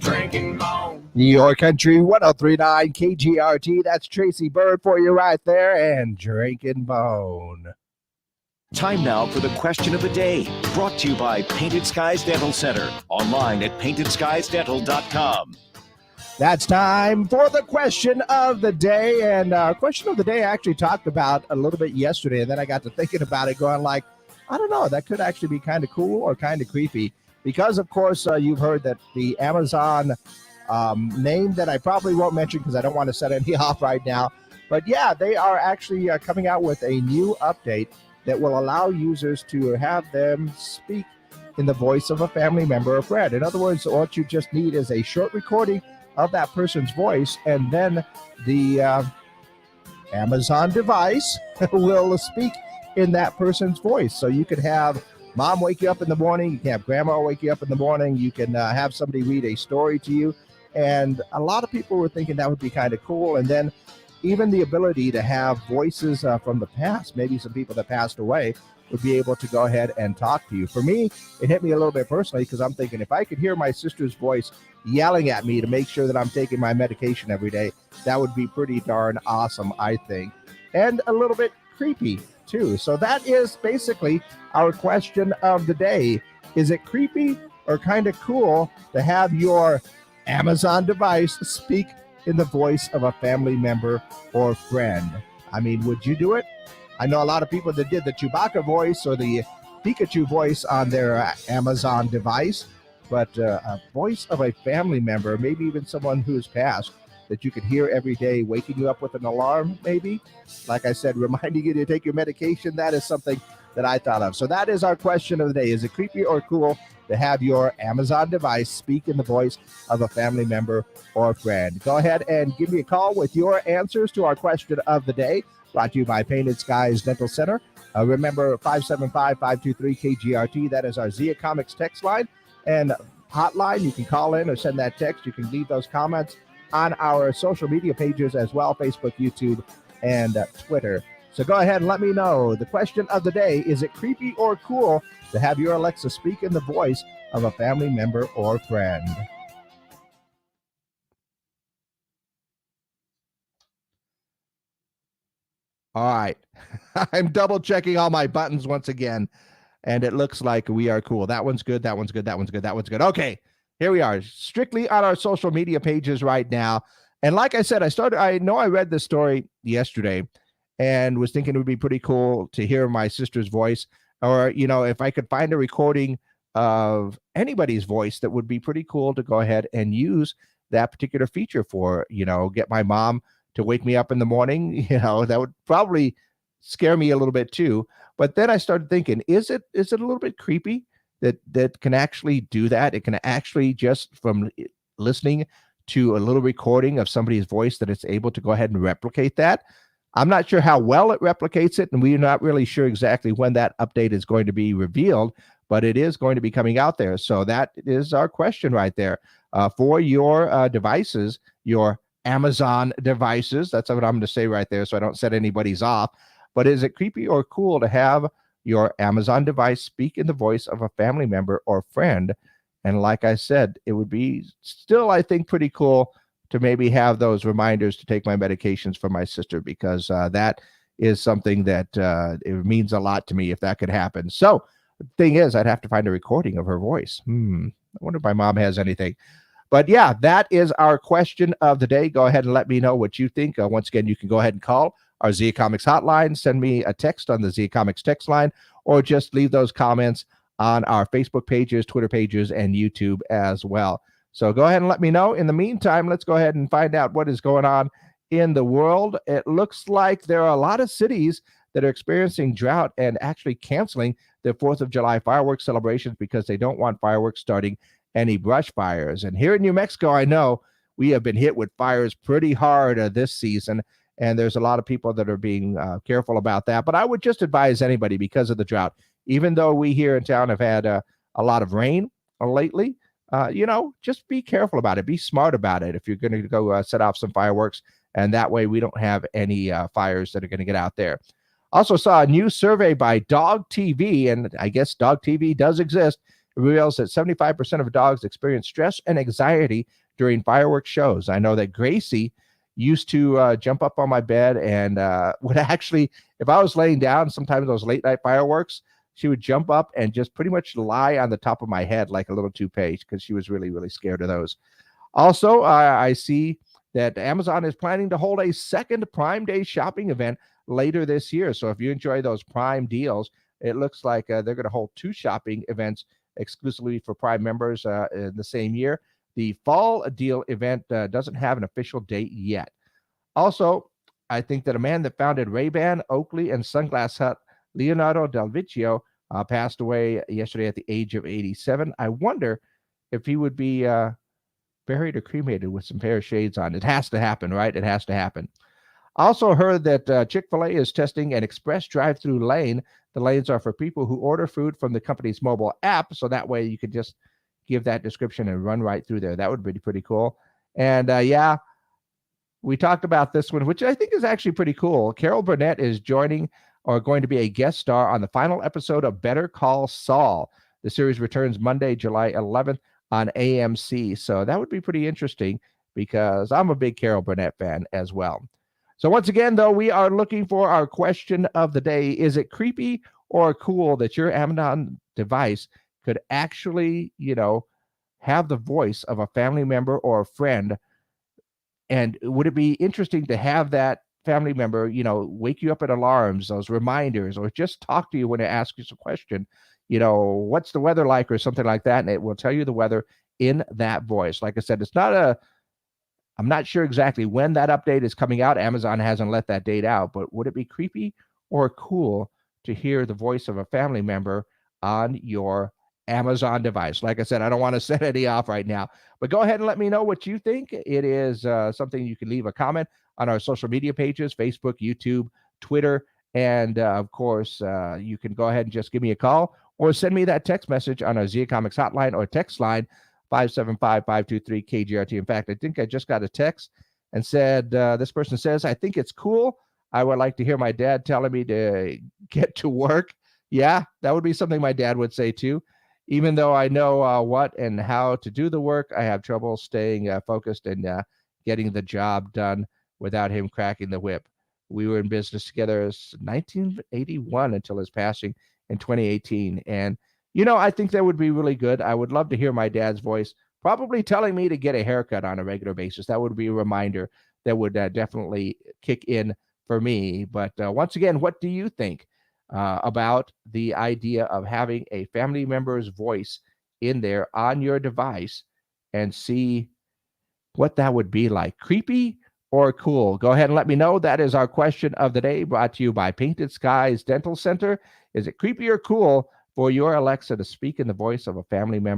Drinking Bone. Your Country 1039 KGRT. That's Tracy Bird for you right there, and Drinking Bone. Time now for the question of the day, brought to you by Painted Skies Dental Center, online at paintedskiesdental.com. That's time for the question of the day. And question of the day I actually talked about a little bit yesterday, and then I got to thinking about it, going like, I don't know, that could actually be kind of cool or kind of creepy. Because, of course, you've heard that the Amazon name that I probably won't mention because I don't want to set any off right now. But, yeah, they are actually coming out with a new update that will allow users to have them speak in the voice of a family member or friend. In other words, what you just need is a short recording of that person's voice, and then the Amazon device will speak in that person's voice. So you could have mom wake you up in the morning, you can have grandma wake you up in the morning, you can have somebody read a story to you. And a lot of people were thinking that would be kind of cool. And then even the ability to have voices from the past, maybe some people that passed away, would be able to go ahead and talk to you. For me, it hit me a little bit personally because I'm thinking if I could hear my sister's voice yelling at me to make sure that I'm taking my medication every day, that would be pretty darn awesome, I think. And a little bit creepy too. So that is basically our question of the day. Is it creepy or kind of cool to have your Amazon device speak in the voice of a family member or friend? I mean, would you do it? I know a lot of people that did the Chewbacca voice or the Pikachu voice on their Amazon device, but a voice of a family member, maybe even someone who's passed, that you could hear every day, waking you up with an alarm, maybe. Like I said, reminding you to take your medication. That is something that I thought of. So that is our question of the day. Is it creepy or cool to have your Amazon device speak in the voice of a family member or friend? Go ahead and give me a call with your answers to our question of the day, brought to you by Painted Skies Dental Center. Remember, 575-523-KGRT. That is our Zia Comics text line and hotline. You can call in or send that text. You can leave those comments on our social media pages as well, Facebook, YouTube, and Twitter. So go ahead and let me know. The question of the day, is it creepy or cool to have your Alexa speak in the voice of a family member or friend? All right. I'm double checking all my buttons once again, and it looks like we are cool. That one's good. That one's good. That one's good. That one's good. Okay. Here we are, strictly on our social media pages right now. And like I said, I know I read this story yesterday and was thinking it would be pretty cool to hear my sister's voice, or, you know, if I could find a recording of anybody's voice, that would be pretty cool to go ahead and use that particular feature for, you know, get my mom to wake me up in the morning. You know, that would probably scare me a little bit too. But then I started thinking, is it a little bit creepy that can actually do that? It can actually, just from listening to a little recording of somebody's voice, that it's able to go ahead and replicate that. I'm not sure how well it replicates it, and we're not really sure exactly when that update is going to be revealed, but it is going to be coming out there. So that is our question right there. For your devices, your Amazon devices, that's what I'm going to say right there so I don't set anybody's off. But is it creepy or cool to have your Amazon device speak in the voice of a family member or friend? And like I said, it would be still, I think, pretty cool to maybe have those reminders to take my medications for my sister, because that is something that it means a lot to me if that could happen. So the thing is, I'd have to find a recording of her voice. I wonder if my mom has anything. But yeah, that is our question of the day. Go ahead and let me know what you think. Once again, you can go ahead and call our Zia Comics hotline, send me a text on the Zia Comics text line, or just leave those comments on our Facebook pages, Twitter pages, and YouTube as well. So go ahead and let me know. In the meantime, let's go ahead and find out what is going on in the world. It looks like there are a lot of cities that are experiencing drought and actually canceling their 4th of July fireworks celebrations because they don't want fireworks starting any brush fires. And here in New Mexico, I know we have been hit with fires pretty hard this season, and there's a lot of people that are being careful about that. But I would just advise anybody, because of the drought, even though we here in town have had a lot of rain lately, just be careful about it. Be smart about it if you're going to go set off some fireworks, and that way we don't have any fires that are going to get out there. Also saw a new survey by Dog TV, and I guess Dog TV does exist. reveals that 75% of dogs experience stress and anxiety during fireworks shows. I know that Gracie used to jump up on my bed and would actually, if I was laying down, sometimes those late night fireworks, she would jump up and just pretty much lie on the top of my head like a little toupee because she was really, really scared of those. Also, I see that Amazon is planning to hold a second Prime Day shopping event later this year. So if you enjoy those Prime deals, it looks like they're going to hold two shopping events exclusively for Prime members in the same year. The fall deal event doesn't have an official date yet. Also, I think that a man that founded Ray-Ban, Oakley, and Sunglass Hut, Leonardo Del Vecchio, passed away yesterday at the age of 87. I wonder if he would be buried or cremated with some pair of shades on. It has to happen, right? It has to happen. Also heard that Chick-fil-A is testing an express drive-through lane. The lanes are for people who order food from the company's mobile app, so that way you could just give that description and run right through there. That would be pretty cool. And yeah, we talked about this one, which I think is actually pretty cool. Carol Burnett is joining or going to be a guest star on the final episode of Better Call Saul. The series returns Monday, July 11th on AMC. So that would be pretty interesting because I'm a big Carol Burnett fan as well. So once again, though, we are looking for our question of the day. Is it creepy or cool that your Amazon device could actually, have the voice of a family member or a friend? And would it be interesting to have that family member, wake you up at alarms, those reminders, or just talk to you when it asks you a question, what's the weather like or something like that? And it will tell you the weather in that voice. Like I said, I'm not sure exactly when that update is coming out. Amazon hasn't let that date out, but would it be creepy or cool to hear the voice of a family member on your Amazon device? Like I said, I don't want to set any off right now, but go ahead and let me know what you think. It is something you can leave a comment on our social media pages, Facebook, YouTube, Twitter, and of course, you can go ahead and just give me a call or send me that text message on our Zia Comics hotline or text line 575-523-KGRT. In fact, I think I just got a text and said, this person says, I think it's cool. I would like to hear my dad telling me to get to work. Yeah, that would be something my dad would say too. Even though I know what and how to do the work, I have trouble staying focused and getting the job done without him cracking the whip. We were in business together since 1981 until his passing in 2018. And, I think that would be really good. I would love to hear my dad's voice, probably telling me to get a haircut on a regular basis. That would be a reminder that would definitely kick in for me. But once again, what do you think about the idea of having a family member's voice in there on your device, and see what that would be like? Creepy or cool? Go ahead and let me know. That is our question of the day, brought to you by Painted Skies Dental Center. Is it creepy or cool for your Alexa to speak in the voice of a family member